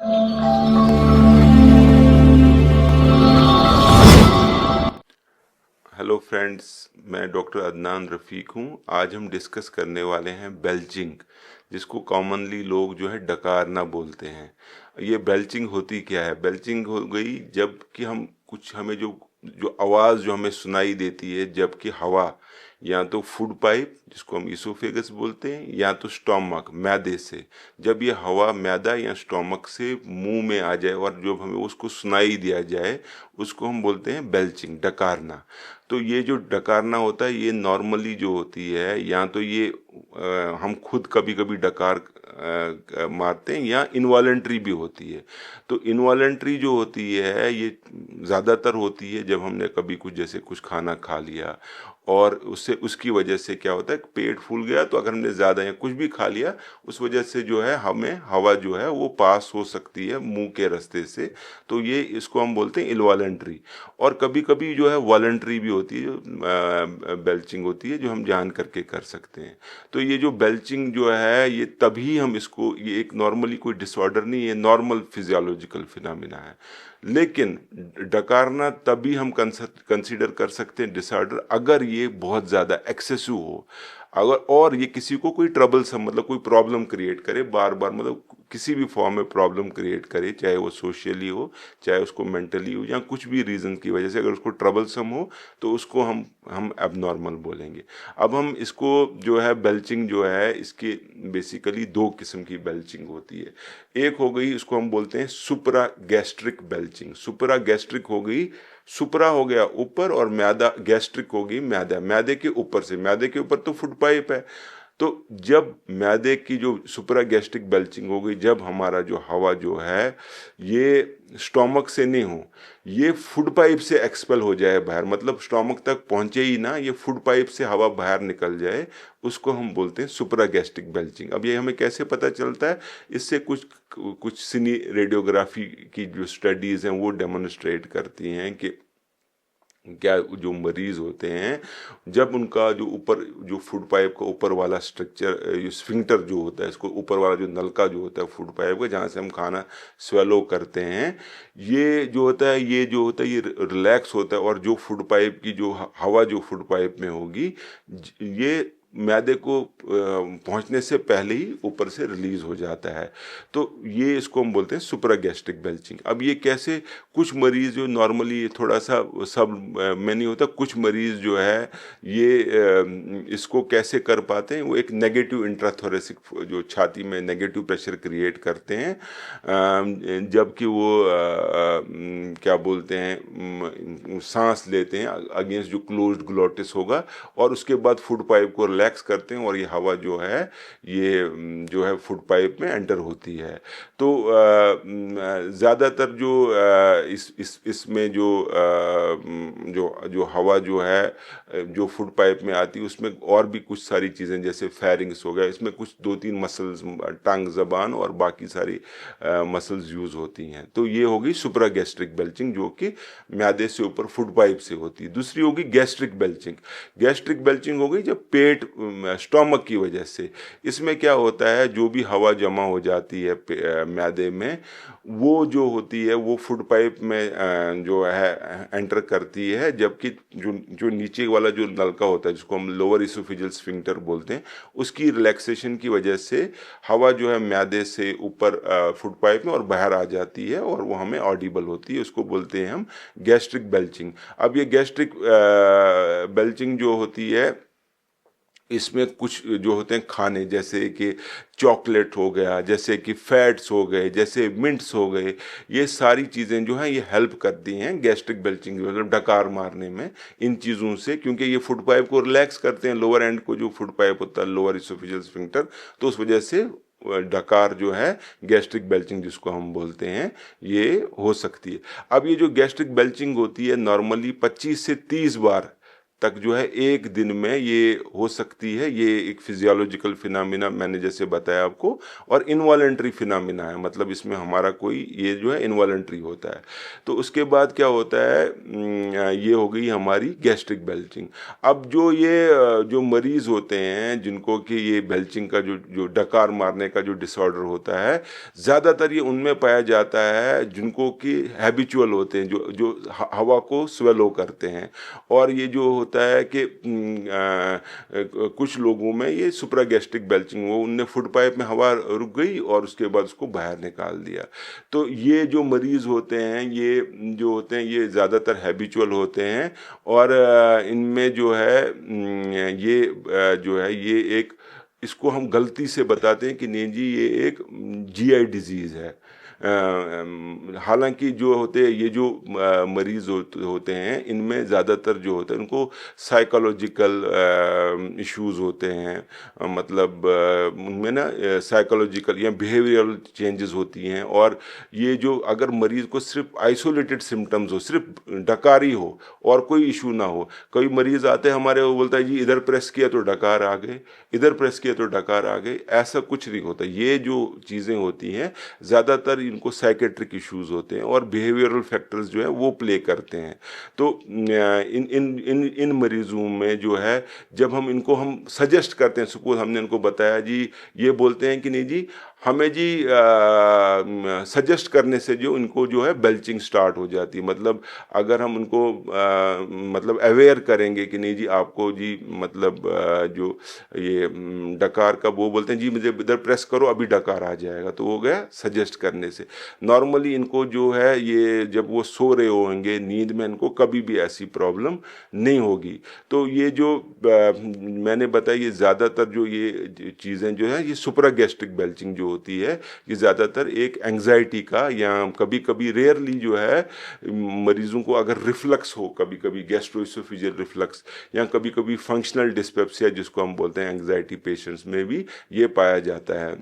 Hello friends, मैं doctor Adnan रफ़ीक हूँ। आज हम डिस्कस करने वाले हैं बेल्चिंग, जिसको कॉमनली लोग जो है डकारना बोलते हैं। ये बेल्चिंग होती क्या है? बेल्चिंग हो गई जब कि हमें जो जो आवाज़ जो हमें सुनाई देती है, जबकि हवा या तो फूड पाइप, जिसको हम इसोफेगस बोलते हैं, या तो स्टोमक, मैदे से, जब ये हवा मैदा या स्टोमक से मुंह में आ जाए और जब हमें उसको सुनाई दिया जाए, उसको हम बोलते हैं बेल्चिंग, डकारना। तो ये जो डकारना होता है, ये नॉर्मली जो होती है, या तो ये हम खुद कभी कभी डकार मारते हैं, या इनवॉलेंट्री भी होती है। तो इनवॉलेंट्री जो होती है, ये ज़्यादातर होती है जब हमने कभी कुछ, जैसे कुछ खाना खा लिया और उससे उसकी वजह से क्या होता है, पेट फूल गया, तो अगर हमने ज़्यादा या कुछ भी खा लिया, उस वजह से जो है हमें हवा जो है वो पास हो सकती है मुंह के रास्ते से। तो ये इसको हम बोलते हैं इनवॉलेंट्री। और कभी कभी जो है वॉलंटरी भी होती है, बेल्चिंग होती है, जो हम जान करके कर सकते हैं। तो ये जो बेल्चिंग जो है, ये तभी हम इसको, ये एक नॉर्मली कोई डिसऑर्डर नहीं है, नॉर्मल फिजियोलॉजिकल फिनोमिना है। लेकिन डकारना तभी हम कंसीडर कर सकते हैं डिसऑर्डर, अगर ये बहुत ज़्यादा एक्सेसिव हो, अगर और ये किसी को कोई ट्रबल सम, मतलब कोई प्रॉब्लम क्रिएट करे बार बार, मतलब किसी भी फॉर्म में प्रॉब्लम क्रिएट करे, चाहे वो सोशली हो, चाहे उसको मेंटली हो, या कुछ भी रीज़न की वजह से अगर उसको ट्रबल सम हो, तो उसको हम एबनॉर्मल बोलेंगे। अब हम इसको जो है बेल्चिंग जो है, इसके बेसिकली दो किस्म की बेल्चिंग होती है। एक हो गई, इसको हम बोलते हैं सुपरा गैस्ट्रिक बेल्चिंग। सुपरा गैस्ट्रिक हो गई, सुपरा हो गया ऊपर, और मैदा गैस्ट्रिक होगी मैदा, मैदे के ऊपर से, मैदे के ऊपर तो फूड पाइप है। तो जब मैदे की जो सुपरा गैस्ट्रिक बेल्चिंग हो गई, जब हमारा जो हवा जो है ये स्टोमक से नहीं हो, ये फूड पाइप से एक्सपेल हो जाए बाहर, मतलब स्टोमक तक पहुंचे ही ना, ये फूड पाइप से हवा बाहर निकल जाए, उसको हम बोलते हैं सुपरा गैस्ट्रिक बेल्चिंग। अब ये हमें कैसे पता चलता है? इससे कुछ कुछ सिनी रेडियोग्राफी की जो स्टडीज़ हैं वो डेमोन्स्ट्रेट करती हैं कि क्या जो मरीज होते हैं, जब उनका जो ऊपर, जो फूड पाइप का ऊपर वाला स्ट्रक्चर, ये स्फिंक्टर जो होता है, इसको ऊपर वाला जो नलका जो होता है फूड पाइप का, जहाँ से हम खाना स्वेलो करते हैं, ये जो होता है, ये रिलैक्स होता है, और जो फूड पाइप की जो हवा जो फूड पाइप में होगी, ये मैदे को पहुंचने से पहले ही ऊपर से रिलीज हो जाता है। तो ये इसको हम बोलते हैं सुपरा गैस्ट्रिक बेल्चिंग। अब ये कैसे, कुछ मरीज जो नॉर्मली थोड़ा सा सब में नहीं होता, कुछ मरीज जो है ये इसको कैसे कर पाते हैं, वो एक नेगेटिव इंट्राथोरेसिक, जो छाती में नेगेटिव प्रेशर क्रिएट करते हैं, जबकि वो क्या बोलते हैं, सांस लेते हैं अगेंस्ट जो क्लोज्ड ग्लोटिस होगा, और उसके बाद फूड पाइप को रिलैक्स करते हैं, और ये हवा जो है ये जो है फूड पाइप में एंटर होती है। तो ज़्यादातर जो इसमें जो जो जो हवा जो है जो फूड पाइप में आती है, उसमें और भी कुछ सारी चीज़ें, जैसे फेरिंग्स हो गया, इसमें कुछ दो तीन मसल्स, टंग, जबान और बाकी सारी मसल्स यूज़ होती हैं। तो ये होगी सुपरा गैस्ट्रिक बेल्चिंग, जो कि मैदे से ऊपर फूड पाइप से होती है। दूसरी होगी गैस्ट्रिक बेल्चिंग। गैस्ट्रिक बेल्चिंग हो गई जब पेट, स्टोमक की वजह से, इसमें क्या होता है, जो भी हवा जमा हो जाती है मैदे में, वो जो होती है वो फूड पाइप में जो है एंटर करती है, जबकि जो जो नीचे वाला जो नलका होता है, जिसको हम लोअर इसोफेजियल स्फिंक्टर बोलते हैं, उसकी रिलैक्सेशन की वजह से हवा जो है मैदे से ऊपर फूड पाइप में और बाहर आ जाती है, और वो हमें ऑडिबल होती है, उसको बोलते हैं हम गैस्ट्रिक बेल्चिंग। अब ये गैस्ट्रिक बेल्चिंग जो होती है, इसमें कुछ जो होते हैं खाने, जैसे कि चॉकलेट हो गया, जैसे कि फैट्स हो गए, जैसे मिंट्स हो गए, ये सारी चीज़ें जो हैं ये हेल्प करती हैं गैस्ट्रिक बेल्चिंग, मतलब डकार मारने में, इन चीज़ों से, क्योंकि ये फूड पाइप को रिलैक्स करते हैं, लोअर एंड को, जो फूड पाइप होता है लोअर इसोफेजियल स्फिंक्टर, तो उस वजह से डकार जो है गैस्ट्रिक बेल्चिंग जिसको हम बोलते हैं, ये हो सकती है। अब ये जो गैस्ट्रिक बेल्चिंग होती है, नॉर्मली 25 से 30 बार तक जो है एक दिन में ये हो सकती है। ये एक फिजियोलॉजिकल फिनोमिना मैंने जैसे बताया आपको, और इनवॉलेंट्री फिनोमिना है, मतलब इसमें हमारा कोई ये जो है इनवॉलेंट्री होता है। तो उसके बाद क्या होता है, ये हो गई हमारी गैस्ट्रिक बेल्चिंग। अब जो ये जो मरीज होते हैं जिनको कि ये बेल्चिंग का जो जो डकार मारने का जो डिसऑर्डर होता है, ज़्यादातर ये उनमें पाया जाता है जिनको कि हैबिचुअल होते हैं, जो जो हवा को स्वेलो करते हैं। और ये जो होता है कि कुछ लोगों में ये सुप्रागैस्ट्रिक बेल्चिंग, वो उनने फूड पाइप में हवा रुक गई और उसके बाद उसको बाहर निकाल दिया। तो ये जो मरीज़ होते हैं, ये जो होते हैं ये ज़्यादातर हैबिचुअल होते हैं। और इनमें जो है ये जो है ये एक, इसको हम गलती से बताते हैं कि नहीं जी ये एक जीआई डिजीज़ है। हालांकि जो होते हैं ये जो मरीज होते हैं, इनमें ज़्यादातर जो होते हैं उनको साइकोलॉजिकल इश्यूज होते हैं। मतलब उनमें ना साइकोलॉजिकल या बिहेवियरल चेंजेस होती हैं। और ये जो अगर मरीज को सिर्फ आइसोलेटेड सिम्टम्स हो, सिर्फ डकारी हो और कोई इशू ना हो, कई मरीज आते हैं हमारे, वो बोलता है जी इधर प्रेस किया तो डकार आ गए, इधर प्रेस किया तो डकार आ गए, ऐसा कुछ नहीं होता। ये जो चीज़ें होती हैं ज़्यादातर इनको साइकेट्रिक इश्यूज होते हैं और बिहेवियरल फैक्टर्स जो है वो प्ले करते हैं। तो इन इन इन इन मरीजों में जो है, जब हम इनको हम सजेस्ट करते हैं, सपोज हमने इनको बताया जी, ये बोलते हैं कि नहीं जी हमें जी सजेस्ट करने से जो इनको जो है बेल्चिंग स्टार्ट हो जाती है। मतलब अगर हम उनको मतलब अवेयर करेंगे कि नहीं जी आपको जी मतलब जो ये डकार का, वो बोलते हैं जी मुझे इधर प्रेस करो अभी डकार आ जाएगा, तो हो गया सजेस्ट करने से। नॉर्मली इनको जो है ये जब वो सो रहे होंगे नींद में, इनको कभी भी ऐसी प्रॉब्लम नहीं होगी। तो ये जो मैंने बताया, ये ज़्यादातर जो ये चीज़ें जो है ये सुप्रागैस्ट्रिक बेल्चिंग जो होती है, ये ज़्यादातर एक एंग्जाइटी का, या कभी कभी रेयरली जो है मरीजों को अगर रिफ्लक्स हो, कभी कभी गैस्ट्रोइसोफेजियल रिफ्लक्स, या कभी कभी फंक्शनल डिस्पेप्सिया जिसको हम बोलते हैं एंग्जाइटी पेशेंट्स में भी ये पाया जाता है।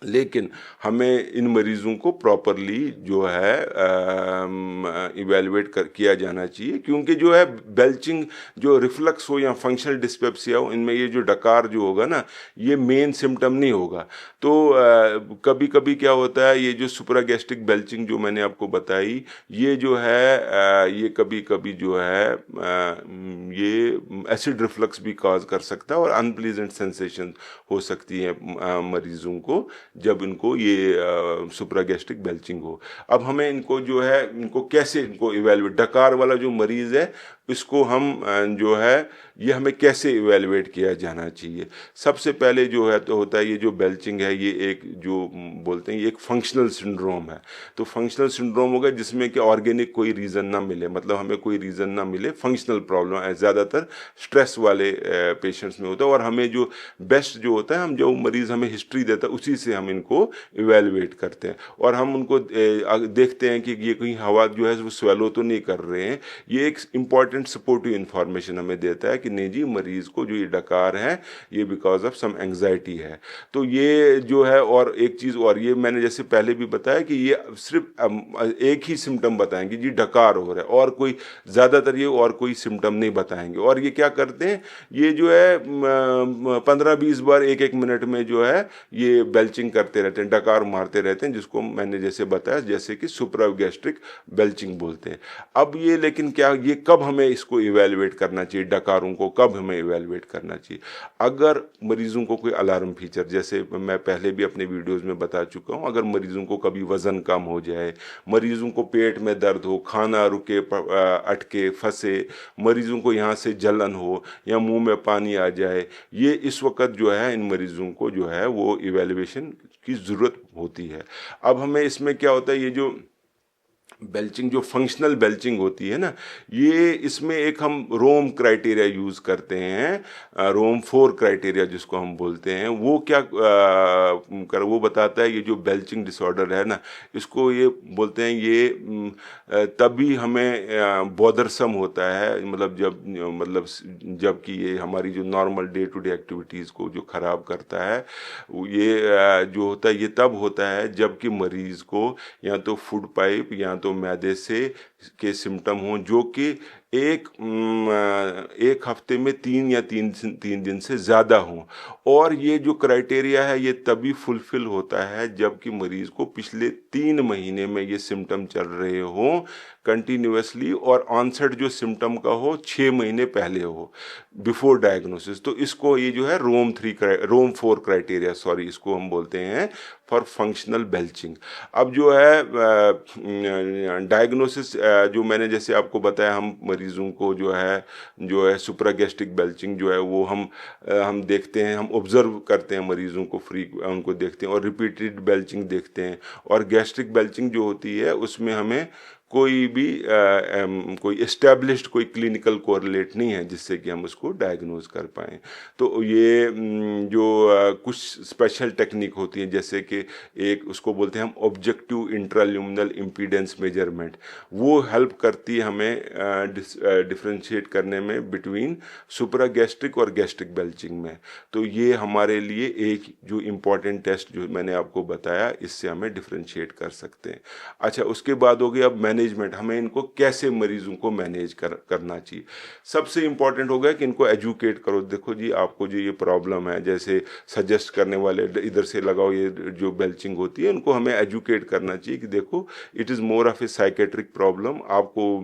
लेकिन हमें इन मरीज़ों को प्रॉपरली जो है इवेलुएट किया जाना चाहिए, क्योंकि जो है बेल्चिंग जो रिफ्लक्स हो या फंक्शनल डिस्पेप्सिया हो, इनमें ये जो डकार जो होगा ना, ये मेन सिम्टम नहीं होगा। तो कभी कभी क्या होता है, ये जो सुप्रागैस्ट्रिक बेल्चिंग जो मैंने आपको बताई, ये जो है ये कभी कभी जो है ये एसिड रिफ्लक्स भी कॉज कर सकता है और अनप्लीजेंट सेंसेशन हो सकती है मरीजों को जब इनको ये सुप्रागैस्ट्रिक बेल्चिंग हो। अब हमें इनको जो है, इनको कैसे इनको इवेलुएट, डकार वाला जो मरीज़ है इसको हम जो है ये हमें कैसे इवेलुएट किया जाना चाहिए। सबसे पहले जो है तो होता है, ये जो बेल्चिंग है ये एक जो बोलते हैं ये एक फंक्शनल सिंड्रोम है। तो फंक्शनल सिंड्रोम होगा जिसमें कि ऑर्गेनिक कोई रीज़न ना मिले, मतलब हमें कोई रीज़न ना मिले, फंक्शनल प्रॉब्लम है, ज़्यादातर स्ट्रेस वाले पेशेंट्स में होता है। और हमें जो बेस्ट जो होता है, हम जो मरीज़ हमें हिस्ट्री देता है उसी से हम इनको इवेलुएट करते हैं। और हम उनको देखते हैं कि ये कहीं हवा जो है वो स्वेलो तो नहीं कर रहे हैं। ये एक इम्पॉर्टेंट सपोर्टिव इंफॉर्मेशन हमें देता है कि नहीं जी मरीज को जो ये डकार है ये बिकॉज ऑफ सम एंग्जाइटी है। तो ये जो है, और एक चीज़ और, ये मैंने जैसे पहले भी बताया कि ये सिर्फ एक ही सिम्टम बताएंगे जी डकार हो रहा है, और कोई ज़्यादातर ये और कोई सिम्टम नहीं बताएंगे। और ये क्या करते हैं, ये जो है 15-20 बार एक एक मिनट में जो है ये बेल्चिंग करते रहते हैं, डकार मारते रहते हैं, जिसको मैंने जैसे बताया जैसे कि सुप्रागैस्ट्रिक बेल्चिंग बोलते हैं। अब ये लेकिन क्या, ये कब हमें इसको इवेलुएट करना चाहिए, डकारों को कब हमें इवेलुएट करना चाहिए? अगर मरीजों को कोई अलार्म फीचर, जैसे मैं पहले भी अपने वीडियोस में बता चुका हूँ, अगर मरीजों को कभी वज़न कम हो जाए, मरीजों को पेट में दर्द हो, खाना रुके अटके फंसे, मरीजों को यहाँ से जलन हो या मुंह में पानी आ जाए, ये इस वक्त जो है इन मरीजों को जो है वो इवेल्युएशन की ज़रूरत होती है। अब हमें इसमें क्या होता है, ये जो बेल्चिंग जो फंक्शनल बेल्चिंग होती है ना, ये इसमें एक हम रोम क्राइटेरिया यूज़ करते हैं, रोम 4 क्राइटेरिया जिसको हम बोलते हैं। वो क्या वो बताता है, ये जो बेल्चिंग डिसऑर्डर है ना, इसको ये बोलते हैं ये तभी हमें बॉदरसम होता है, मतलब जबकि ये हमारी जो normal day to day activities को जो ख़राब करता है, ये जो होता है ये तब होता है जबकि मरीज़ को या तो फूड पाइप या तो मैदे से के सिम्टम हों जो कि एक हफ्ते में 3 दिन से ज़्यादा हों। और ये जो क्राइटेरिया है ये तभी फुलफिल होता है जबकि मरीज़ को पिछले 3 महीने में ये सिम्टम चल रहे हों कंटिन्यूअसली, और ऑनसेट जो सिम्टम का हो 6 महीने पहले हो, बिफोर डायग्नोसिस। तो इसको ये जो है रोम 4 क्राइटेरिया, सॉरी, इसको हम बोलते हैं फॉर फंक्शनल बेल्चिंग। अब जो है डायग्नोसिस जो मैंने जैसे आपको बताया, हम मरीज़ों को जो है सुप्रागैस्ट्रिक बेल्चिंग जो है वो हम देखते हैं, हम ऑब्जर्व करते हैं मरीज़ों को, उनको देखते हैं और रिपीटेड बेल्चिंग देखते हैं। और गैस्ट्रिक बेल्चिंग जो होती है उसमें हमें कोई एस्टेब्लिश्ड कोई क्लिनिकल कोरिलेट नहीं है जिससे कि हम उसको डायग्नोज कर पाएँ। तो ये कुछ स्पेशल टेक्निक होती हैं, जैसे कि एक उसको बोलते हैं हम ऑब्जेक्टिव इंट्राल्यूमिनल इम्पीडेंस मेजरमेंट। वो हेल्प करती है हमें डिफ्रेंशिएट करने में बिटवीन सुप्रागैस्ट्रिक और गैस्ट्रिक बेल्चिंग में। तो ये हमारे लिए एक जो इम्पॉर्टेंट टेस्ट जो मैंने आपको बताया, इससे हमें डिफ्रेंशिएट कर सकते हैं। अच्छा, उसके बाद हो गया अब मैनेजमेंट, हमें इनको कैसे मरीजों को मैनेज करना चाहिए। सबसे इम्पॉर्टेंट हो गया कि इनको एजुकेट करो। देखो जी, आपको जो ये प्रॉब्लम है, जैसे सजेस्ट करने वाले इधर से लगाओ, ये जो बेल्चिंग होती है, उनको हमें एजुकेट करना चाहिए कि देखो it is more of A psychiatric problem. आपको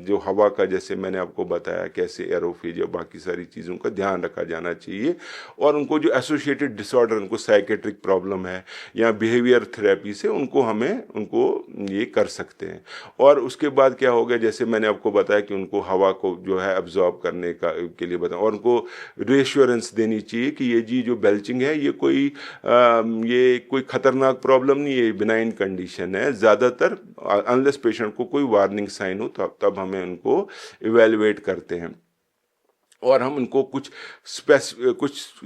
जो हवा का, जैसे मैंने आपको बताया कैसे एरोफेज या बाकी सारी चीज़ों का ध्यान रखा जाना चाहिए, और उनको जो एसोसिएटेड डिसऑर्डर, उनको साइकेट्रिक प्रॉब्लम है या बिहेवियर थेरेपी से उनको ये कर सकते हैं। और उसके बाद क्या हो गया, जैसे मैंने आपको बताया कि उनको हवा को जो है अब्जॉर्ब करने के लिए बताया, और उनको रेश्योरेंस देनी चाहिए कि ये जो बेल्चिंग है ये कोई खतरनाक प्रॉब्लम नहीं है, बिनाइन कंडीशन है। ज़्यादातर अनलेस पेशेंट को कोई वार्निंग साइन हो तब हमें उनको इवेलुएट करते हैं, और हम इनको कुछ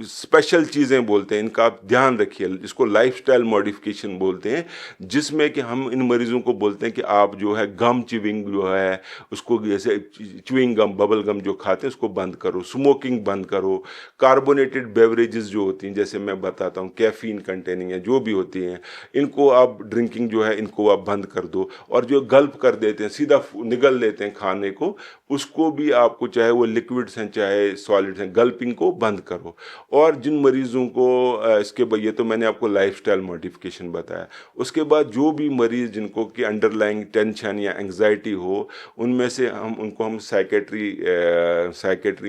स्पेशल चीज़ें बोलते हैं, इनका आप ध्यान रखिए, जिसको लाइफस्टाइल मॉडिफिकेशन बोलते हैं, जिसमें कि हम इन मरीजों को बोलते हैं कि आप जो है गम चिविंग जो है उसको, जैसे च्युइंग गम, बबल गम जो खाते हैं उसको बंद करो, स्मोकिंग बंद करो, कार्बोनेटेड बेवरेजेस जो होती हैं, जैसे मैं बताता हूँ कैफीन कंटेनिंग है जो भी होती हैं, इनको आप ड्रिंकिंग जो है इनको आप बंद कर दो। और जो गल्प कर देते हैं, सीधा निगल लेते हैं खाने को, उसको भी आपको, चाहे वो लिक्विड्स हैं चाहे सॉलिड्स हैं, गल्पिंग को बंद करो। और जिन मरीजों को इसके बाद, ये तो मैंने आपको लाइफस्टाइल मॉडिफिकेशन बताया। उसके बाद जो भी मरीज जिनको कि अंडरलाइंग टेंशन या एंग्जाइटी हो, उनमें से हम साइकेट्री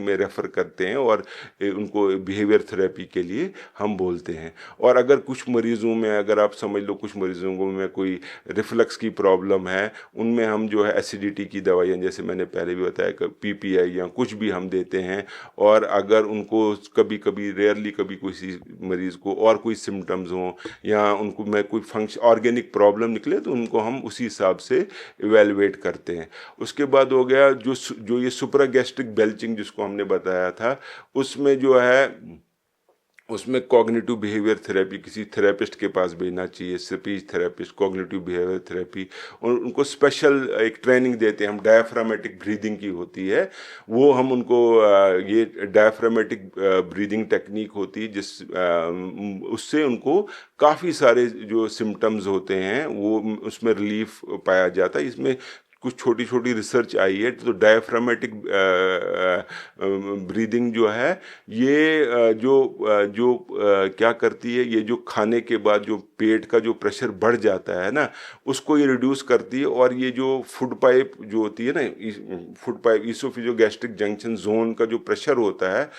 में रेफ़र करते हैं और उनको बिहेवियर थेरेपी के लिए हम बोलते हैं। और अगर कुछ मरीज़ों में, अगर आप समझ लो कुछ मरीज़ों में कोई रिफ्लक्स की प्रॉब्लम है, उनमें हम जो है एसिडिटी की दवाइयाँ, जैसे मैंने पहले भी बताया, पीपीआई या कुछ भी हम देते हैं। और अगर उनको कभी कभी, रेयरली कभी, किसी मरीज़ को और कोई सिम्टम्स हों या उनको में कोई फंक्शन ऑर्गेनिक प्रॉब्लम निकले, तो उनको हम उसी हिसाब से इवेलुएट करते हैं। उसके बाद हो गया जो ये सुप्रागैस्ट्रिक बेल्चिंग जिसको हमने बताया था, उसमें कॉग्निटिव बिहेवियर थेरेपी, किसी थेरेपिस्ट के पास भेजना चाहिए, speech therapist, cognitive behaviour therapy, और उनको स्पेशल एक ट्रेनिंग देते हैं हम, डायफ्रामेटिक ब्रीदिंग की होती है। वो हम उनको ये डायफ्रामेटिक ब्रीदिंग टेक्निक होती है उससे उनको काफ़ी सारे जो सिम्टम्स होते हैं वो उसमें रिलीफ पाया जाता है। इसमें कुछ छोटी छोटी रिसर्च आई है। तो डायफ्रामेटिक ब्रीदिंग जो है ये क्या करती है, ये जो खाने के बाद जो पेट का जो प्रेशर बढ़ जाता है ना, उसको ये रिड्यूस करती है। और ये जो फूड पाइप जो होती है ना, फूड पाइप ईसोफेजियोगैस्ट्रिक जंक्शन जोन का जो प्रेशर होता है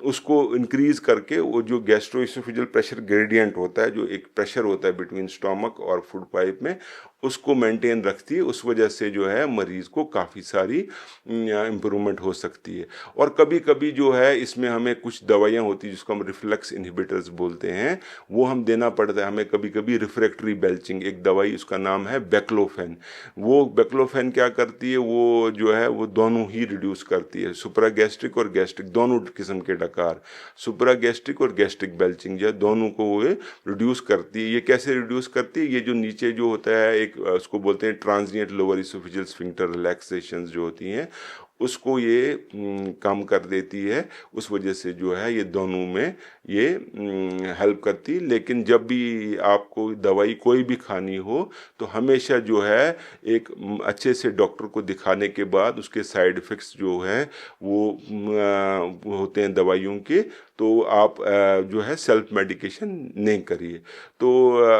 उसको इंक्रीज करके, वो जो गैस्ट्रोइसोफेजियल प्रेशर ग्रेडियंट होता है, जो एक प्रेशर होता है बिटवीन स्टोमक और फूड पाइप में, उसको मेंटेन रखती है। उस वजह से जो है मरीज़ को काफ़ी सारी इम्प्रूवमेंट हो सकती है। और कभी कभी जो है इसमें हमें कुछ दवाइयाँ होती हैं जिसको हम रिफ्लक्स इनहिबिटर्स बोलते हैं, वो हम देना पड़ता है हमें कभी कभी। रिफ्रैक्टरी बेल्चिंग एक दवाई, उसका नाम है बेक्लोफेन। वो बेक्लोफेन क्या करती है, वो जो है वो दोनों ही रिड्यूस करती है, सुप्रागैस्ट्रिक और गैस्ट्रिक दोनों किस्म के डकार, सुप्रागैस्ट्रिक और गैस्ट्रिक बेल्चिंग जो है दोनों को वो रिड्यूस करती है। ये कैसे रिड्यूस करती है, ये जो नीचे जो होता है एक, उसको बोलते हैं transient lower oesophageal sphincter relaxations जो होती हैं, उसको ये कम कर देती है। उस वजह से जो है ये दोनों में ये हेल्प करती। लेकिन जब भी आपको दवाई कोई भी खानी हो तो हमेशा जो है एक अच्छे से डॉक्टर को दिखाने के बाद उसके साइड इफ़ेक्ट्स जो हैं वो होते हैं दवाइयों के, तो आप जो है सेल्फ मेडिकेशन नहीं करिए। तो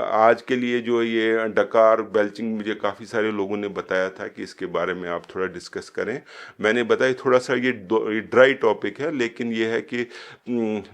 आज के लिए जो ये डकार बेल्चिंग मुझे काफ़ी सारे लोगों ने बताया था कि इसके बारे में आप थोड़ा डिस्कस करें। मैंने बताया थोड़ा सा ये ड्राई टॉपिक है, लेकिन ये है कि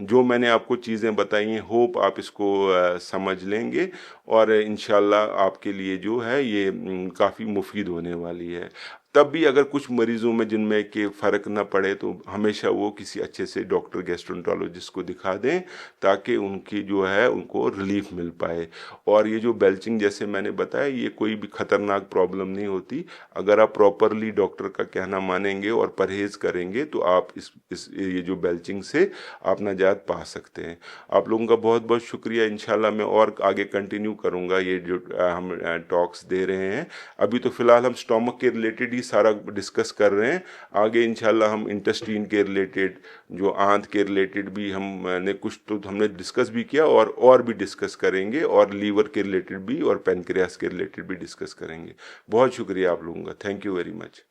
जो मैंने आपको चीज़ें बताई हैं, होप आप इसको समझ लेंगे और इंशाल्लाह आपके लिए जो है ये काफ़ी मुफीद होने वाली है। तब भी अगर कुछ मरीज़ों में जिनमें कि फ़र्क ना पड़े तो हमेशा वो किसी अच्छे से डॉक्टर गैस्ट्रोएंटरोलॉजिस्ट को दिखा दें, ताकि उनकी जो है उनको रिलीफ मिल पाए। और ये जो बेल्चिंग जैसे मैंने बताया, ये कोई भी ख़तरनाक प्रॉब्लम नहीं होती। अगर आप प्रॉपरली डॉक्टर का कहना मानेंगे और परहेज़ करेंगे तो आप इस ये जो बेल्चिंग से आप निजात पा सकते हैं। आप लोगों का बहुत बहुत शुक्रिया। इंशाल्लाह मैं और आगे कंटिन्यू करूँगा ये जो हम टॉक्स दे रहे हैं। अभी तो फ़िलहाल हम स्टोमक के रिलेटेड ही सारा डिस्कस कर रहे हैं। आगे इंशाल्लाह हम इंटेस्टाइन के रिलेटेड, जो आंत के रिलेटेड भी हमने कुछ तो हमने डिस्कस भी किया और भी डिस्कस करेंगे, और लीवर के रिलेटेड भी और पैनक्रियास के रिलेटेड भी डिस्कस करेंगे। बहुत शुक्रिया आप लोगों का। Thank you very much.